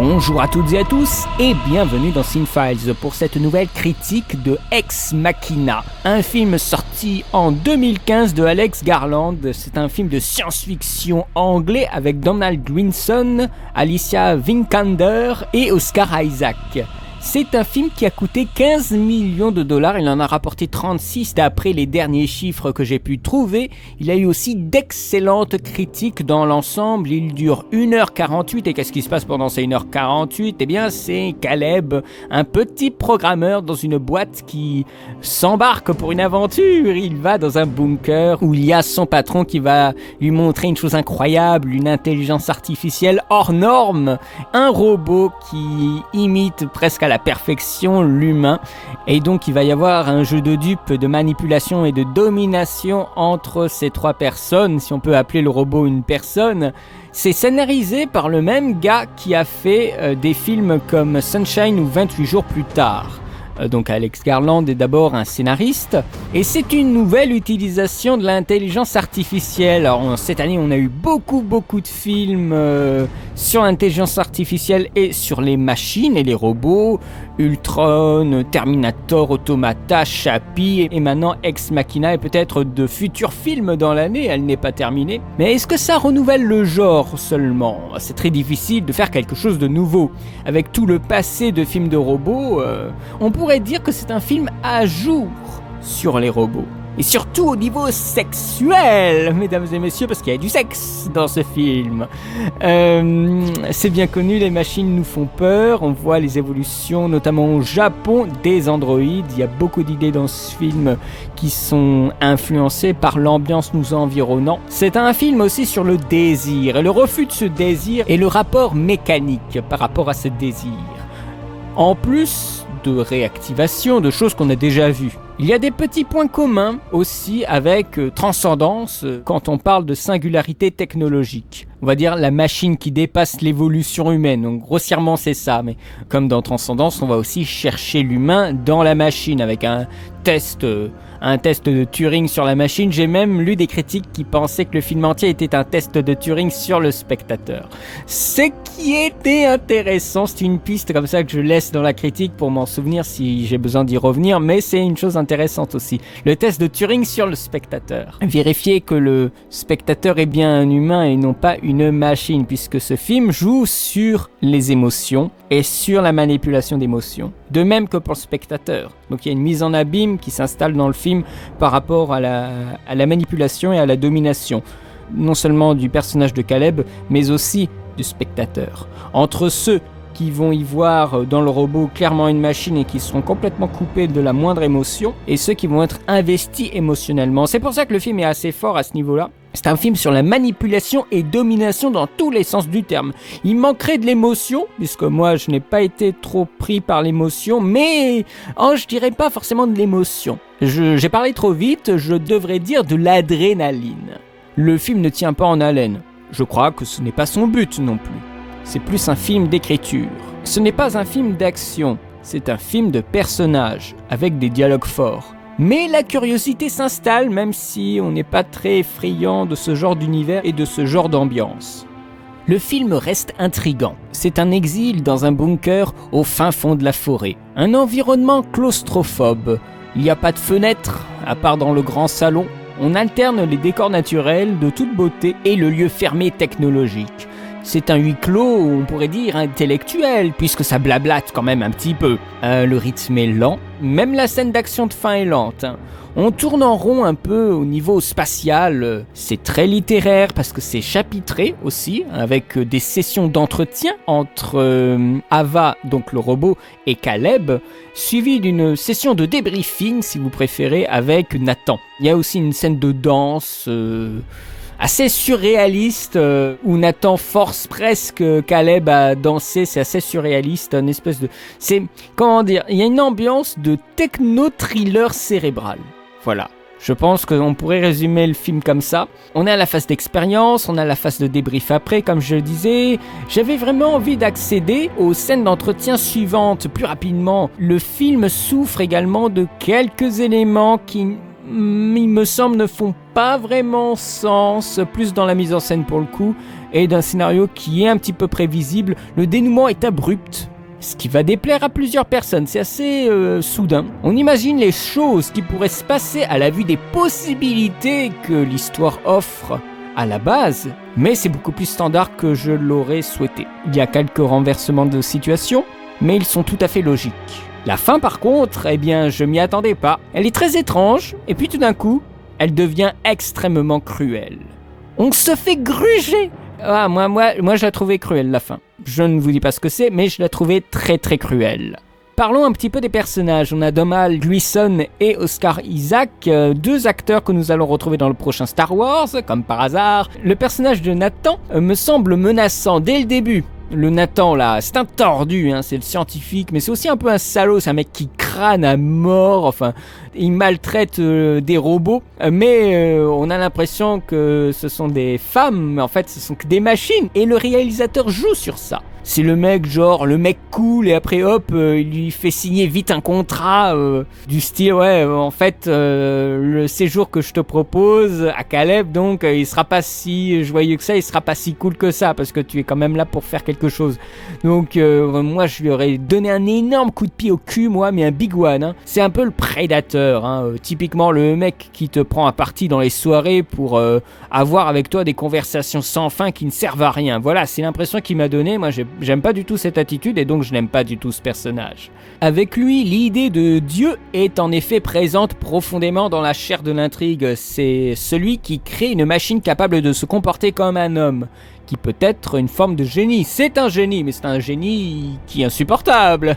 Bonjour à toutes et à tous et bienvenue dans Cinefiles pour cette nouvelle critique de Ex Machina, un film sorti en 2015 de Alex Garland. C'est un film de science-fiction anglais avec Donald Gleeson, Alicia Vikander et Oscar Isaac. C'est un film qui a coûté 15 millions de dollars, il en a rapporté 36 d'après les derniers chiffres que j'ai pu trouver. Il a eu aussi d'excellentes critiques dans l'ensemble, il dure 1h48 et qu'est-ce qui se passe pendant ces 1h48 ? Eh bien c'est Caleb, un petit programmeur dans une boîte qui s'embarque pour une aventure. Il va dans un bunker où il y a son patron qui va lui montrer une chose incroyable, une intelligence artificielle hors norme, un robot qui imite presque à la perfection l'humain, et donc il va y avoir un jeu de dupes, de manipulation et de domination entre ces trois personnes, si on peut appeler le robot une personne. C'est scénarisé par le même gars qui a fait des films comme Sunshine ou 28 jours plus tard. Donc Alex Garland est d'abord un scénariste et c'est une nouvelle utilisation de l'intelligence artificielle. Alors cette année on a eu beaucoup de films sur l'intelligence artificielle et sur les machines et les robots, Ultron, Terminator, Automata, Chappie et maintenant Ex Machina et peut-être de futurs films dans l'année, elle n'est pas terminée. Mais est-ce que ça renouvelle le genre seulement ? C'est très difficile de faire quelque chose de nouveau. Avec tout le passé de films de robots, on pourrait dire que c'est un film à jour sur les robots. Et surtout au niveau sexuel, mesdames et messieurs, parce qu'il y a du sexe dans ce film. C'est bien connu, les machines nous font peur. On voit les évolutions, notamment au Japon, des androïdes. Il y a beaucoup d'idées dans ce film qui sont influencées par l'ambiance nous environnant. C'est un film aussi sur le désir, et le refus de ce désir, et le rapport mécanique par rapport à ce désir. En plus de réactivation, de choses qu'on a déjà vues. Il y a des petits points communs aussi avec Transcendance quand on parle de singularité technologique. On va dire la machine qui dépasse l'évolution humaine. Donc grossièrement c'est ça, mais comme dans Transcendance, on va aussi chercher l'humain dans la machine avec un test de Turing sur la machine. J'ai même lu des critiques qui pensaient que le film entier était un test de Turing sur le spectateur. Ce qui était intéressant, c'est une piste comme ça que je laisse dans la critique pour m'en souvenir si j'ai besoin d'y revenir, mais c'est une chose intéressante aussi. Le test de Turing sur le spectateur. Vérifier que le spectateur est bien un humain et non pas une machine, puisque ce film joue sur les émotions et sur la manipulation d'émotions. De même que pour le spectateur. Donc il y a une mise en abîme qui s'installe dans le film par rapport à la manipulation et à la domination. Non seulement du personnage de Caleb, mais aussi du spectateur. Entre ceux qui vont y voir dans le robot clairement une machine et qui seront complètement coupés de la moindre émotion, et ceux qui vont être investis émotionnellement. C'est pour ça que le film est assez fort à ce niveau-là. C'est un film sur la manipulation et domination dans tous les sens du terme. Il manquerait de l'émotion, puisque moi je n'ai pas été trop pris par l'émotion, mais je dirais pas forcément de l'émotion. J'ai parlé trop vite, je devrais dire de l'adrénaline. Le film ne tient pas en haleine. Je crois que ce n'est pas son but non plus. C'est plus un film d'écriture. Ce n'est pas un film d'action, c'est un film de personnages, avec des dialogues forts. Mais la curiosité s'installe, même si on n'est pas très friand de ce genre d'univers et de ce genre d'ambiance. Le film reste intriguant. C'est un exil dans un bunker au fin fond de la forêt. Un environnement claustrophobe. Il n'y a pas de fenêtre, à part dans le grand salon. On alterne les décors naturels de toute beauté et le lieu fermé technologique. C'est un huis clos, on pourrait dire intellectuel, puisque ça blablate quand même un petit peu. Le rythme est lent, même la scène d'action de fin est lente. On tourne en rond un peu au niveau spatial. C'est très littéraire parce que c'est chapitré aussi, avec des sessions d'entretien entre Ava, donc le robot, et Caleb, suivi d'une session de débriefing, si vous préférez, avec Nathan. Il y a aussi une scène de danse assez surréaliste, où Nathan force presque Caleb à danser. C'est assez surréaliste, une espèce de... il y a une ambiance de techno-thriller cérébral. Voilà. Je pense qu'on pourrait résumer le film comme ça. On est à la phase d'expérience, on a la phase de débrief après, comme je le disais. J'avais vraiment envie d'accéder aux scènes d'entretien suivantes plus rapidement. Le film souffre également de quelques éléments qui, il me semble, ne font pas vraiment sens, plus dans la mise en scène pour le coup, et d'un scénario qui est un petit peu prévisible. Le dénouement est abrupt, ce qui va déplaire à plusieurs personnes, c'est assez soudain. On imagine les choses qui pourraient se passer à la vue des possibilités que l'histoire offre à la base, mais c'est beaucoup plus standard que je l'aurais souhaité. Il y a quelques renversements de situation, mais ils sont tout à fait logiques. La fin par contre, eh bien je m'y attendais pas. Elle est très étrange, et puis tout d'un coup, elle devient extrêmement cruelle. On se fait gruger. Ah, moi je la trouvais cruelle la fin. Je ne vous dis pas ce que c'est, mais je la trouvais très très cruelle. Parlons un petit peu des personnages. On a Domhnall Gleeson et Oscar Isaac, deux acteurs que nous allons retrouver dans le prochain Star Wars, comme par hasard. Le personnage de Nathan me semble menaçant dès le début. Le Nathan là, c'est un tordu, c'est le scientifique, mais c'est aussi un peu un salaud, c'est un mec qui crâne à mort, enfin, il maltraite des robots, mais on a l'impression que ce sont des femmes, mais en fait ce sont que des machines, et le réalisateur joue sur ça. C'est le mec le mec cool, et après hop, il lui fait signer vite un contrat du style, en fait, le séjour que je te propose à Caleb, donc, il sera pas si joyeux que ça, il sera pas si cool que ça, parce que tu es quand même là pour faire quelque chose. Donc, moi, je lui aurais donné un énorme coup de pied au cul, moi, mais un big one. C'est un peu le prédateur, typiquement le mec qui te prend à partie dans les soirées pour avoir avec toi des conversations sans fin qui ne servent à rien. Voilà, c'est l'impression qu'il m'a donné. Moi, j'aime pas du tout cette attitude et donc je n'aime pas du tout ce personnage. Avec lui, l'idée de Dieu est en effet présente profondément dans la chair de l'intrigue. C'est celui qui crée une machine capable de se comporter comme un homme, qui peut être une forme de génie. C'est un génie, mais c'est un génie qui est insupportable.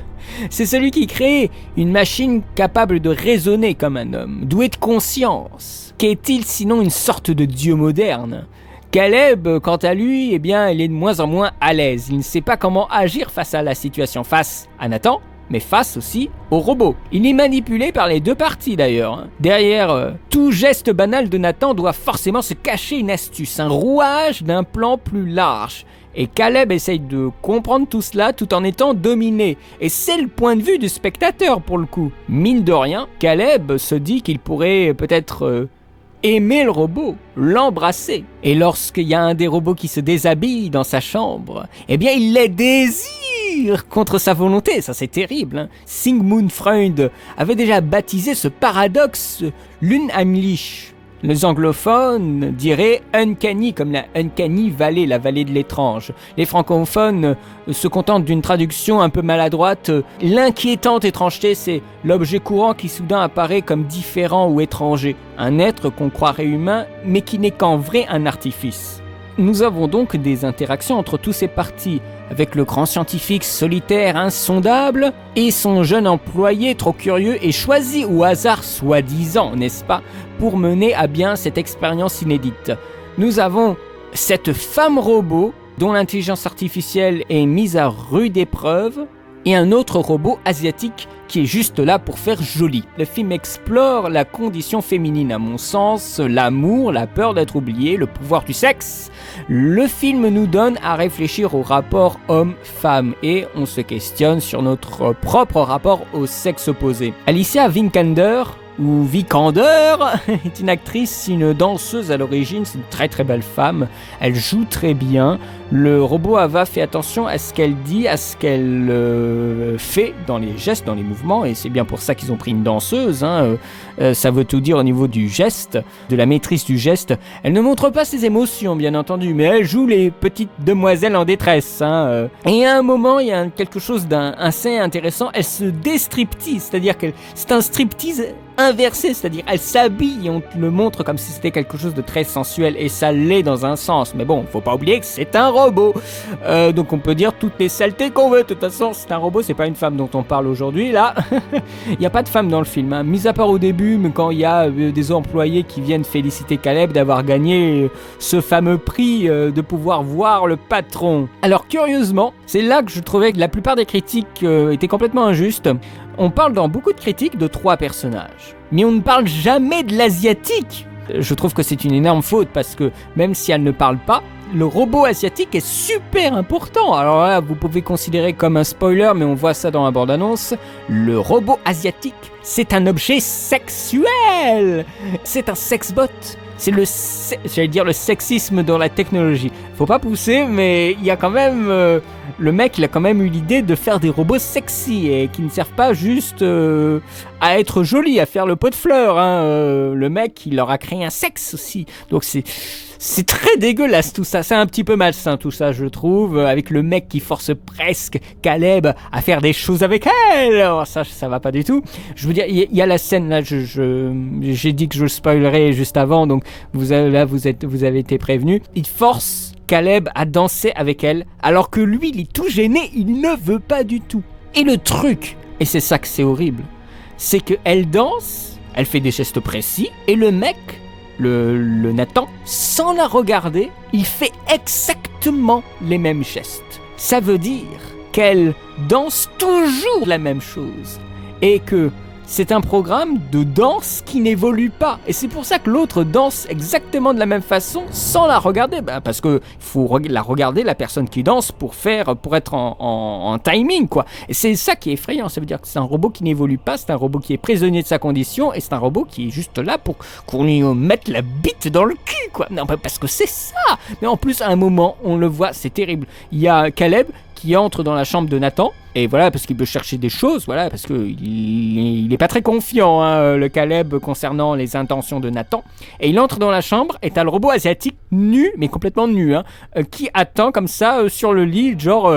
C'est celui qui crée une machine capable de raisonner comme un homme, doué de conscience. Qu'est-il sinon une sorte de Dieu moderne ? Caleb, quant à lui, il est de moins en moins à l'aise. Il ne sait pas comment agir face à la situation, face à Nathan, mais face aussi au robot. Il est manipulé par les deux parties d'ailleurs. Derrière tout geste banal de Nathan doit forcément se cacher une astuce, un rouage d'un plan plus large. Et Caleb essaye de comprendre tout cela tout en étant dominé. Et c'est le point de vue du spectateur pour le coup. Mine de rien, Caleb se dit qu'il pourrait peut-être aimer le robot, l'embrasser. Et lorsqu'il y a un des robots qui se déshabille dans sa chambre, il les désire contre sa volonté. Ça, c'est terrible. Sigmund Freud avait déjà baptisé ce paradoxe l'unheimlich. Les anglophones diraient uncanny, comme la uncanny valley, la vallée de l'étrange. Les francophones se contentent d'une traduction un peu maladroite. L'inquiétante étrangeté, c'est l'objet courant qui soudain apparaît comme différent ou étranger. Un être qu'on croirait humain, mais qui n'est qu'en vrai un artifice. Nous avons donc des interactions entre tous ces partis, avec le grand scientifique solitaire insondable et son jeune employé trop curieux et choisi au hasard soi-disant, n'est-ce pas, pour mener à bien cette expérience inédite. Nous avons cette femme robot dont l'intelligence artificielle est mise à rude épreuve et un autre robot asiatique qui est juste là pour faire joli. Le film explore la condition féminine, à mon sens, l'amour, la peur d'être oublié, le pouvoir du sexe. Le film nous donne à réfléchir au rapport homme-femme et on se questionne sur notre propre rapport au sexe opposé. Alicia Vikander, ou Vikander, est une actrice, une danseuse à l'origine, c'est une très très belle femme, elle joue très bien. Le robot Ava fait attention à ce qu'elle dit, à ce qu'elle fait dans les gestes, dans les mouvements, et c'est bien pour ça qu'ils ont pris une danseuse, ça veut tout dire au niveau du geste, de la maîtrise du geste. Elle ne montre pas ses émotions, bien entendu, mais elle joue les petites demoiselles en détresse. Et à un moment, il y a quelque chose assez intéressant, elle se déstriptease, c'est-à-dire que c'est un striptease inversé, c'est-à-dire elle s'habille et on le montre comme si c'était quelque chose de très sensuel, et ça l'est dans un sens, mais bon, faut pas oublier que c'est un robot, donc on peut dire toutes les saletés qu'on veut. De toute façon, c'est un robot, c'est pas une femme dont on parle aujourd'hui là. Il n'y a pas de femme dans le film, mis à part au début, mais quand il y a des employés qui viennent féliciter Caleb d'avoir gagné ce fameux prix, de pouvoir voir le patron. Alors curieusement, c'est là que je trouvais que la plupart des critiques étaient complètement injustes. On parle dans beaucoup de critiques de 3 personnages, mais on ne parle jamais de l'asiatique. Je trouve que c'est une énorme faute parce que même si elle ne parle pas, le robot asiatique est super important. Alors là, vous pouvez considérer comme un spoiler, mais on voit ça dans la bande-annonce. Le robot asiatique, c'est un objet sexuel. C'est un sexbot. c'est le sexisme dans la technologie. Faut pas pousser, mais il y a quand même le mec, il a quand même eu l'idée de faire des robots sexy et qui ne servent pas juste à être jolis, à faire le pot de fleurs. Le mec, il leur a créé un sexe aussi. Donc c'est très dégueulasse tout ça, c'est un petit peu malsain tout ça je trouve, avec le mec qui force presque Caleb à faire des choses avec elle. Alors ça va pas du tout. Je veux dire, il y a la scène là, j'ai dit que je spoilerais juste avant, donc vous avez été prévenus. Il force Caleb à danser avec elle, alors que lui il est tout gêné, il ne veut pas du tout. Et le truc, et c'est ça que c'est horrible, c'est que elle danse, elle fait des gestes précis, et le mec, le Nathan, sans la regarder, il fait exactement les mêmes gestes. Ça veut dire qu'elle danse toujours la même chose et que c'est un programme de danse qui n'évolue pas. Et c'est pour ça que l'autre danse exactement de la même façon sans la regarder. Parce que faut la regarder, la personne qui danse, pour être en timing, quoi. Et c'est ça qui est effrayant. Ça veut dire que c'est un robot qui n'évolue pas, c'est un robot qui est prisonnier de sa condition, et c'est un robot qui est juste là pour qu'on lui mette la bite dans le cul, quoi. Non, parce que c'est ça. Mais en plus, à un moment, on le voit, c'est terrible. Il y a Caleb qui entre dans la chambre de Nathan, et voilà, parce qu'il veut chercher des choses, voilà, parce qu'il est pas très confiant, le Caleb, concernant les intentions de Nathan. Et il entre dans la chambre, et t'as le robot asiatique nu, mais complètement nu, qui attend comme ça sur le lit, genre,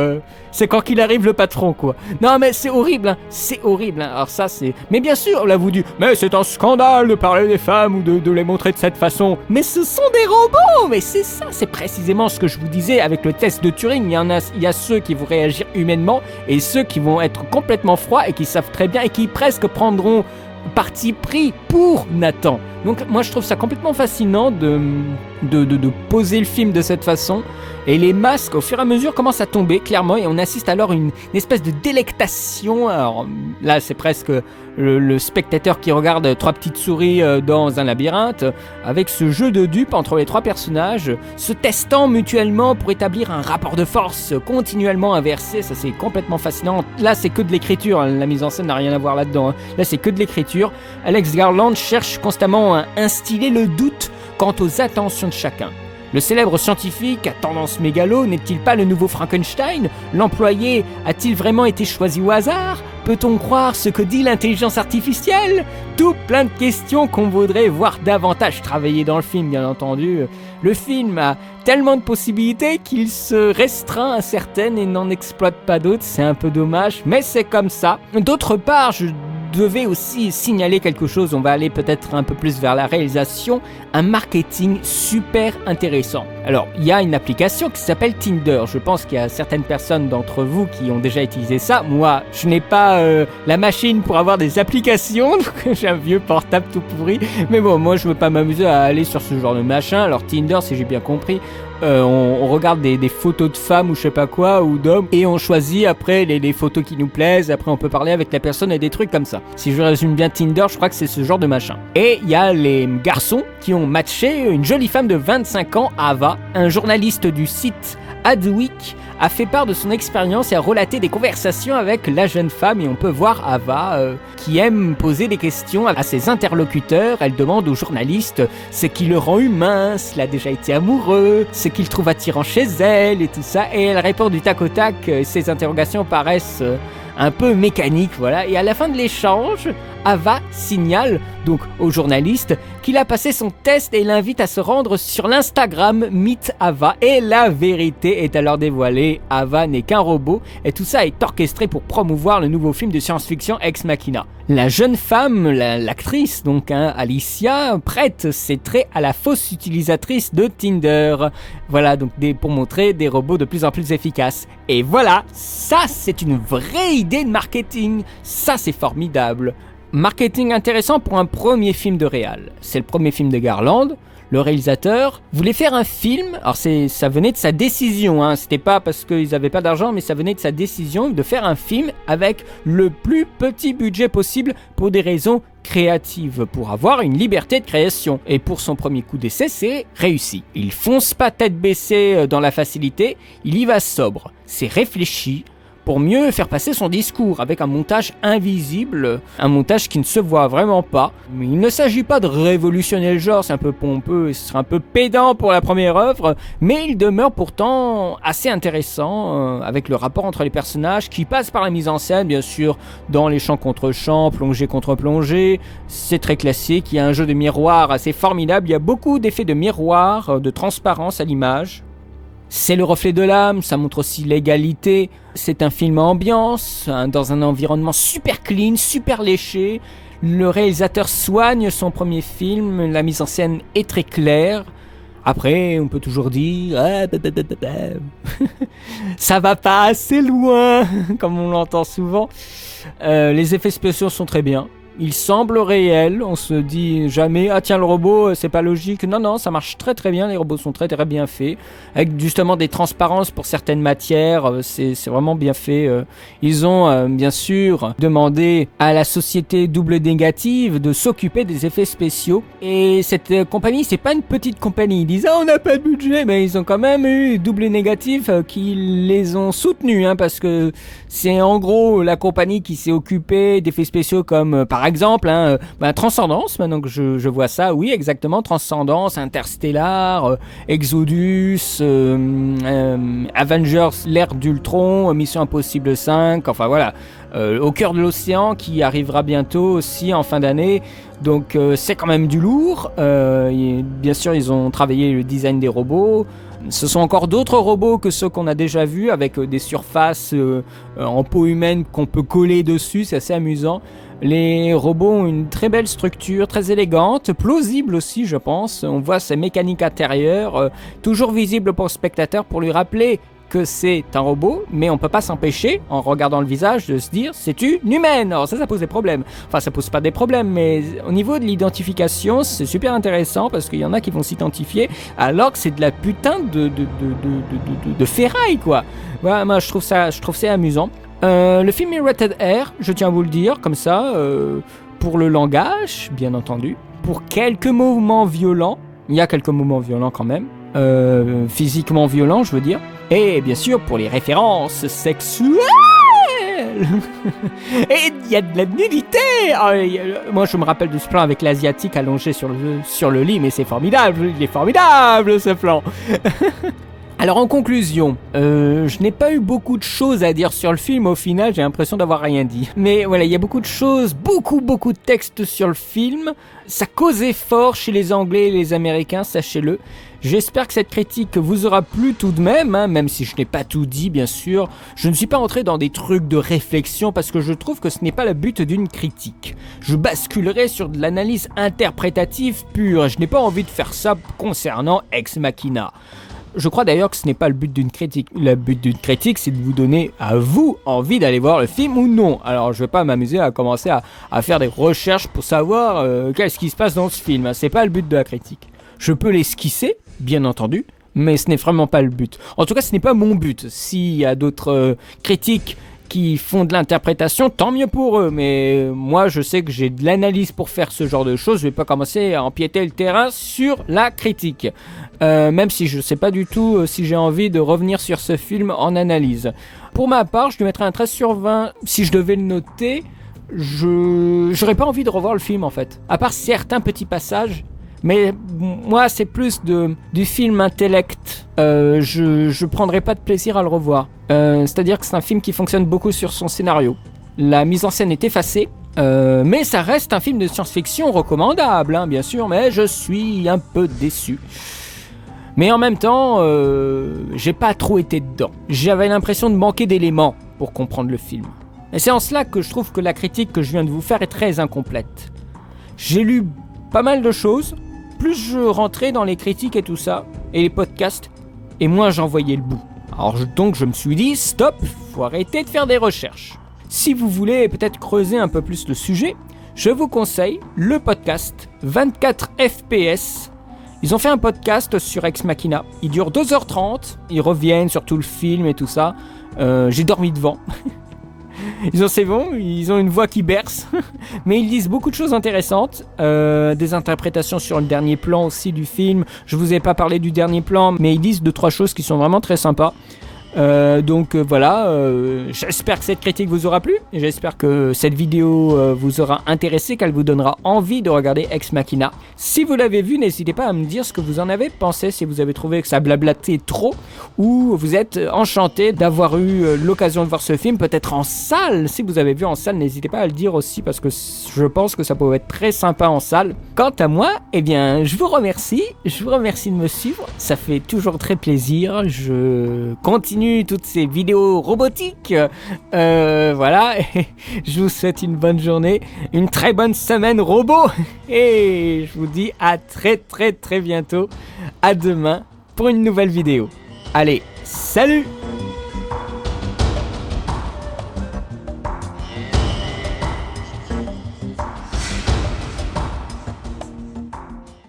c'est quand qu'il arrive le patron, quoi. Non, mais c'est horrible, c'est horrible. Alors ça, c'est... Mais bien sûr, là, vous dites, mais c'est un scandale de parler des femmes ou de les montrer de cette façon. Mais ce sont des robots, mais c'est ça, c'est précisément ce que je vous disais avec le test de Turing. Il y a ceux qui vont réagir humainement, et ceux qui vont être complètement froids et qui savent très bien et qui presque prendront parti pris pour Nathan. Donc moi je trouve ça complètement fascinant de poser le film de cette façon, et les masques au fur et à mesure commencent à tomber clairement, et on assiste alors une espèce de délectation. Alors là c'est presque le spectateur qui regarde trois petites souris dans un labyrinthe, avec ce jeu de dupes entre les trois personnages, se testant mutuellement pour établir un rapport de force continuellement inversé. Ça c'est complètement fascinant. Là c'est que de l'écriture, la mise en scène n'a rien à voir là-dedans, Là c'est que de l'écriture. Alex Garland cherche constamment à instiller le doute quant aux intentions de chacun. Le célèbre scientifique à tendance mégalo n'est-il pas le nouveau Frankenstein ? L'employé a-t-il vraiment été choisi au hasard ? Peut-on croire ce que dit l'intelligence artificielle ? Tout plein de questions qu'on voudrait voir davantage travailler dans le film, bien entendu. Le film a tellement de possibilités qu'il se restreint à certaines et n'en exploite pas d'autres. C'est un peu dommage, mais c'est comme ça. D'autre part, je devais aussi signaler quelque chose, on va aller peut-être un peu plus vers la réalisation, un marketing super intéressant. Alors, il y a une application qui s'appelle Tinder, je pense qu'il y a certaines personnes d'entre vous qui ont déjà utilisé ça. Moi, je n'ai pas la machine pour avoir des applications, donc j'ai un vieux portable tout pourri, mais bon, moi je veux pas m'amuser à aller sur ce genre de machin. Alors Tinder, si j'ai bien compris, on regarde des photos de femmes ou je sais pas quoi, ou d'hommes, et on choisit après les photos qui nous plaisent. Après on peut parler avec la personne et des trucs comme ça. Si je résume bien Tinder, je crois que c'est ce genre de machin. Et il y a les garçons qui ont matché une jolie femme de 25 ans, Ava. Un journaliste du site Adweek a fait part de son expérience et a relaté des conversations avec la jeune femme, et on peut voir Ava qui aime poser des questions à ses interlocuteurs. Elle demande au journaliste ce qui le rend humain, s'il a déjà été amoureux, ce qu'il trouve attirant chez elle et tout ça, et elle répond du tac au tac. Ses interrogations paraissent un peu mécaniques, voilà, et à la fin de l'échange, Ava signale donc au journaliste qu'il a passé son test et l'invite à se rendre sur l'Instagram Meet Ava. Et la vérité est alors dévoilée, Ava n'est qu'un robot, et tout ça est orchestré pour promouvoir le nouveau film de science-fiction Ex Machina. La jeune femme, l'actrice donc, Alicia, prête ses traits à la fausse utilisatrice de Tinder. Voilà, donc pour montrer des robots de plus en plus efficaces. Et voilà, ça c'est une vraie idée de marketing. Ça c'est formidable. Marketing intéressant pour un premier film de réal. C'est le premier film de Garland. Le réalisateur voulait faire un film, alors ça venait de sa décision, c'était pas parce qu'ils avaient pas d'argent, mais ça venait de sa décision de faire un film avec le plus petit budget possible pour des raisons créatives, pour avoir une liberté de création. Et pour son premier coup d'essai, c'est réussi. Il fonce pas tête baissée dans la facilité, il y va sobre, c'est réfléchi, pour mieux faire passer son discours avec un montage invisible, un montage qui ne se voit vraiment pas. Mais il ne s'agit pas de révolutionner le genre, c'est un peu pompeux et ce serait un peu pédant pour la première œuvre, mais il demeure pourtant assez intéressant avec le rapport entre les personnages qui passe par la mise en scène, bien sûr, dans les champs contre champs, plongée contre plongée. C'est très classique, il y a un jeu de miroir assez formidable, il y a beaucoup d'effets de miroir, de transparence à l'image. C'est le reflet de l'âme, ça montre aussi l'égalité. C'est un film ambiance, dans un environnement super clean, super léché. Le réalisateur soigne son premier film, la mise en scène est très claire. Après, on peut toujours dire ça va pas assez loin, comme on l'entend souvent. Les effets spéciaux sont très bien. Il semble réel, on se dit jamais ah tiens le robot c'est pas logique, non ça marche très très bien, les robots sont très très bien faits avec justement des transparences pour certaines matières, c'est vraiment bien fait. Ils ont bien sûr demandé à la société Double Négative de s'occuper des effets spéciaux et cette compagnie c'est pas une petite compagnie, ils disent ah on n'a pas de budget, mais ils ont quand même eu Double Négative qui les ont soutenus parce que c'est en gros la compagnie qui s'est occupée d'effets spéciaux comme par exemple, Transcendance, maintenant que je vois ça, oui, exactement, Transcendance, Interstellar, Exodus, Avengers, l'ère d'Ultron, Mission Impossible 5, enfin voilà, Au cœur de l'océan qui arrivera bientôt aussi en fin d'année, donc c'est quand même du lourd. Bien sûr, ils ont travaillé le design des robots. Ce sont encore d'autres robots que ceux qu'on a déjà vus, avec des surfaces en peau humaine qu'on peut coller dessus, c'est assez amusant. Les robots ont une très belle structure, très élégante, plausible aussi je pense. On voit ces mécaniques intérieures, toujours visibles pour le spectateur pour lui rappeler que c'est un robot, mais on peut pas s'empêcher, en regardant le visage, de se dire c'est une humaine. Alors ça pose des problèmes. Enfin, ça pose pas des problèmes, mais au niveau de l'identification, c'est super intéressant parce qu'il y en a qui vont s'identifier alors que c'est de la putain de ferraille, quoi. Voilà, moi je trouve ça amusant. Le film est rated R, je tiens à vous le dire, comme ça, pour le langage, bien entendu, pour quelques mouvements violents, il y a quelques mouvements violents quand même, physiquement violents, je veux dire, et bien sûr pour les références sexuelles. Et il y a de la nudité. Moi je me rappelle de ce plan avec l'asiatique allongé sur le lit, mais c'est formidable, il est formidable ce plan. Alors en conclusion, je n'ai pas eu beaucoup de choses à dire sur le film, au final j'ai l'impression d'avoir rien dit. Mais voilà, il y a beaucoup de choses, beaucoup de textes sur le film. Ça causait fort chez les Anglais et les Américains, sachez-le. J'espère que cette critique vous aura plu tout de même, même si je n'ai pas tout dit bien sûr. Je ne suis pas entré dans des trucs de réflexion parce que je trouve que ce n'est pas le but d'une critique. Je basculerai sur de l'analyse interprétative pure, je n'ai pas envie de faire ça concernant Ex Machina. Je crois d'ailleurs que ce n'est pas le but d'une critique. Le but d'une critique, c'est de vous donner à vous envie d'aller voir le film ou non. Alors je ne vais pas m'amuser à commencer à faire des recherches pour savoir qu'est-ce qui se passe dans ce film. C'est pas le but de la critique. Je peux l'esquisser, bien entendu, mais ce n'est vraiment pas le but. En tout cas, ce n'est pas mon but. S'il y a d'autres critiques qui font de l'interprétation, tant mieux pour eux, mais moi je sais que j'ai de l'analyse pour faire ce genre de choses, je vais pas commencer à empiéter le terrain sur la critique, même si je sais pas du tout si j'ai envie de revenir sur ce film en analyse. Pour ma part, je lui mettrais un 13 sur 20, si je devais le noter, j'aurais pas envie de revoir le film en fait, à part certains petits passages. Mais moi c'est plus du film intellect, je prendrai pas de plaisir à le revoir, c'est-à-dire que c'est un film qui fonctionne beaucoup sur son scénario. La mise en scène est effacée, mais ça reste un film de science-fiction recommandable, bien sûr, mais je suis un peu déçu. Mais en même temps, j'ai pas trop été dedans. J'avais l'impression de manquer d'éléments pour comprendre le film. Et c'est en cela que je trouve que la critique que je viens de vous faire est très incomplète. J'ai lu pas mal de choses, plus je rentrais dans les critiques et tout ça, et les podcasts, et moins j'en voyais le bout. Alors donc je me suis dit, stop, faut arrêter de faire des recherches. Si vous voulez peut-être creuser un peu plus le sujet, je vous conseille le podcast 24 FPS. Ils ont fait un podcast sur Ex Machina, il dure 2h30, ils reviennent sur tout le film et tout ça. J'ai dormi devant. C'est bon, ils ont une voix qui berce, mais ils disent beaucoup de choses intéressantes, des interprétations sur le dernier plan aussi du film. Je vous ai pas parlé du dernier plan, mais ils disent 2-3 choses qui sont vraiment très sympas. Donc voilà, j'espère que cette critique vous aura plu, j'espère que cette vidéo vous aura intéressé, qu'elle vous donnera envie de regarder Ex Machina. Si vous l'avez vu, n'hésitez pas à me dire ce que vous en avez pensé, si vous avez trouvé que ça blablatait trop, ou vous êtes enchanté d'avoir eu l'occasion de voir ce film, peut-être en salle. Si vous avez vu en salle, n'hésitez pas à le dire aussi, parce que je pense que ça peut être très sympa en salle. Quant à moi, eh bien, je vous remercie de me suivre, ça fait toujours très plaisir, je continue toutes ces vidéos robotiques, voilà, je vous souhaite une bonne journée, une très bonne semaine robot, et je vous dis à très bientôt, à demain pour une nouvelle vidéo. Allez, salut!